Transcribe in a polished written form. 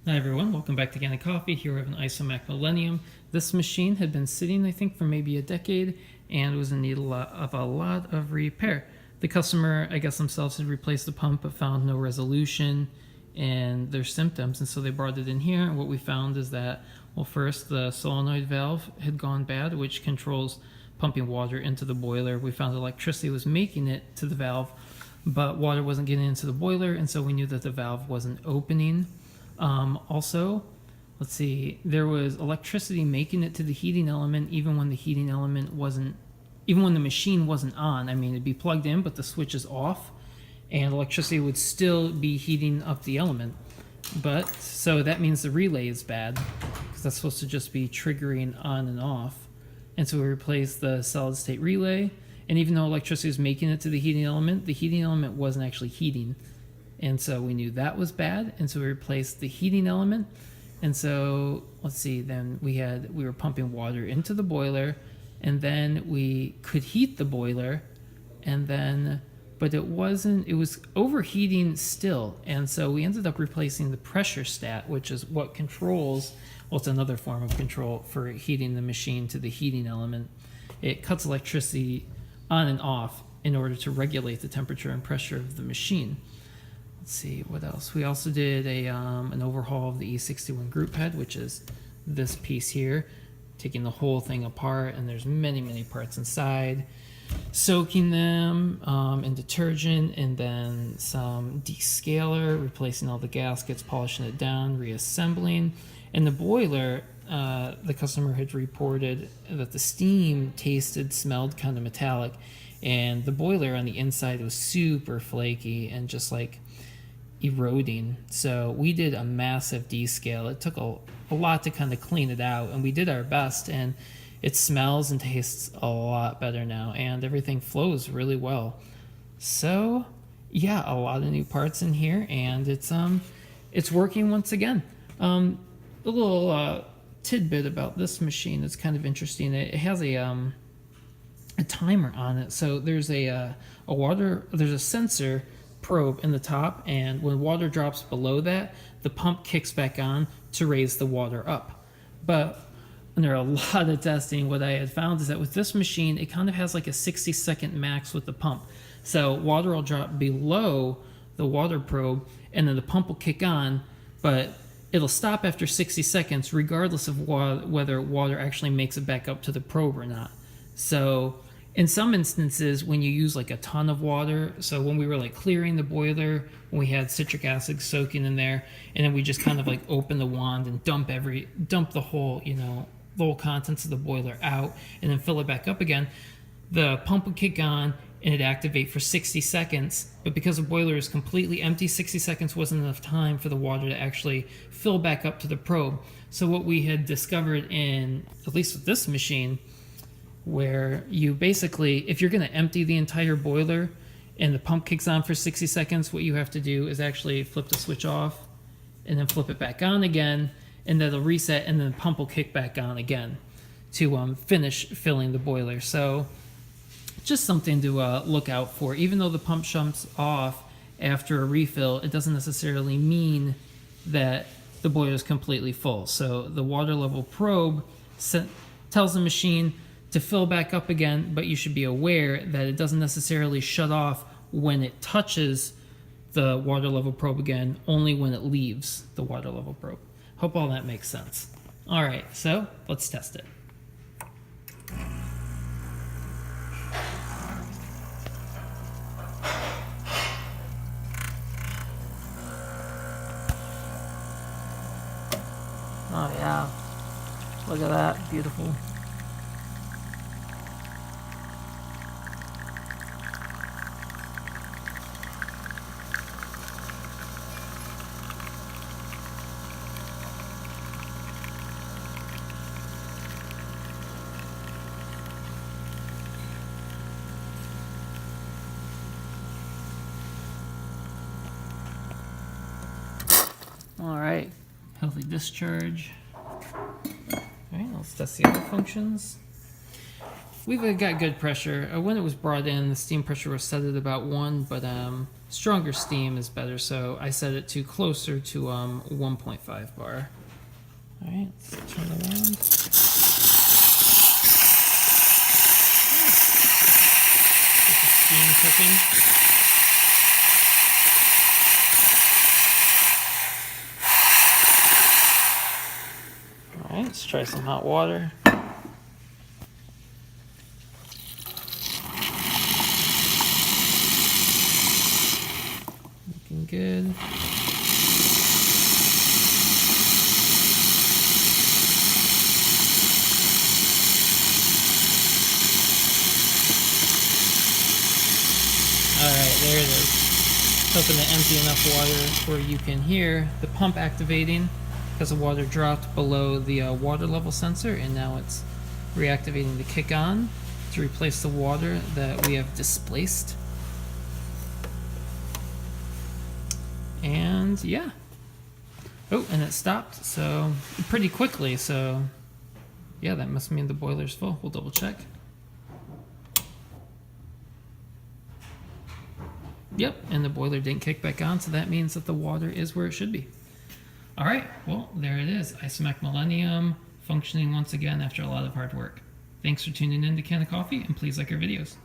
Hi everyone, welcome back to Kanen Coffee. Here we have an Isomac Millenium. This machine had been sitting, I think, for maybe a decade and was in need of a lot of repair. The customer, I guess themselves, had replaced the pump but found no resolution in their symptoms, and so they brought it in here. And what we found is that, well, first the solenoid valve had gone bad, which controls pumping water into the boiler. We found electricity was making it to the valve, but water wasn't getting into the boiler, and so we knew that the valve wasn't opening. Also, let's see, there was electricity making it to the heating element even when the heating element wasn't, even when the machine wasn't on. I mean, it'd be plugged in, but the switch is off, and electricity would still be heating up the element. But, so that means the relay is bad, because that's supposed to just be triggering on and off. And so we replaced the solid state relay, and even though electricity was making it to the heating element wasn't actually heating. And so we knew that was bad, and so we replaced the heating element. And so, let's see, then we were pumping water into the boiler, and then we could heat the boiler, and then, but it was overheating still. And so we ended up replacing the pressure stat, which is what controls, well, it's another form of control for heating the machine to the heating element. It cuts electricity on and off in order to regulate the temperature and pressure of the machine. Let's see, what else? We also did an overhaul of the E61 group head, which is this piece here, taking the whole thing apart, and there's many parts inside, soaking them in detergent, and then some descaler, replacing all the gaskets, polishing it down, reassembling. And the boiler, the customer had reported that the steam smelled kind of metallic, and the boiler on the inside was super flaky and just like eroding. So we did a massive descale. It took a lot to kind of clean it out, and we did our best, and it smells and tastes a lot better now, and everything flows really well. So yeah, a lot of new parts in here, and it's working once again. A little tidbit about this machine that's kind of interesting. It has a timer on it. So there's a sensor probe in the top, and when water drops below that, the pump kicks back on to raise the water up. But under a lot of testing, what I had found is that with this machine, it kind of has like a 60-second max with the pump. So water will drop below the water probe, and then the pump will kick on, but it'll stop after 60 seconds regardless of whether water actually makes it back up to the probe or not. So in some instances, when you use like a ton of water, so when we were like clearing the boiler, when we had citric acid soaking in there, and then we just kind of like open the wand and dump the whole, the whole contents of the boiler out, and then fill it back up again, the pump would kick on and it'd activate for 60 seconds. But because the boiler is completely empty, 60 seconds wasn't enough time for the water to actually fill back up to the probe. So what we had discovered in, at least with this machine, where you basically, if you're going to empty the entire boiler and the pump kicks on for 60 seconds, what you have to do is actually flip the switch off and then flip it back on again, and that'll reset, and then the pump will kick back on again to finish filling the boiler. So just something to look out for. Even though the pump shuts off after a refill, it doesn't necessarily mean that the boiler is completely full. So the water level probe tells the machine to fill back up again, but you should be aware that it doesn't necessarily shut off when it touches the water level probe again, only when it leaves the water level probe. Hope all that makes sense. All right, so let's test it. Oh yeah, look at that, beautiful. All right, healthy discharge. All right, let's test the other functions. We've got good pressure. When it was brought in, the steam pressure was set at about 1, but Stronger steam is better, so I set it to closer to 1.5 bar. All right, let's turn it around. Get the steam cooking. All right, let's try some hot water. Looking good. Alright, there it is. Hoping to empty enough water where you can hear the pump activating because the water dropped below the water level sensor, and now it's reactivating the kick on to replace the water that we have displaced. And yeah. Oh, and it stopped, so pretty quickly, so yeah, that must mean the boiler's full. We'll double check. Yep, and the boiler didn't kick back on, so that means that the water is where it should be. All right, well, there it is. Isomac Millenium functioning once again after a lot of hard work. Thanks for tuning in to Can of Coffee, and please like our videos.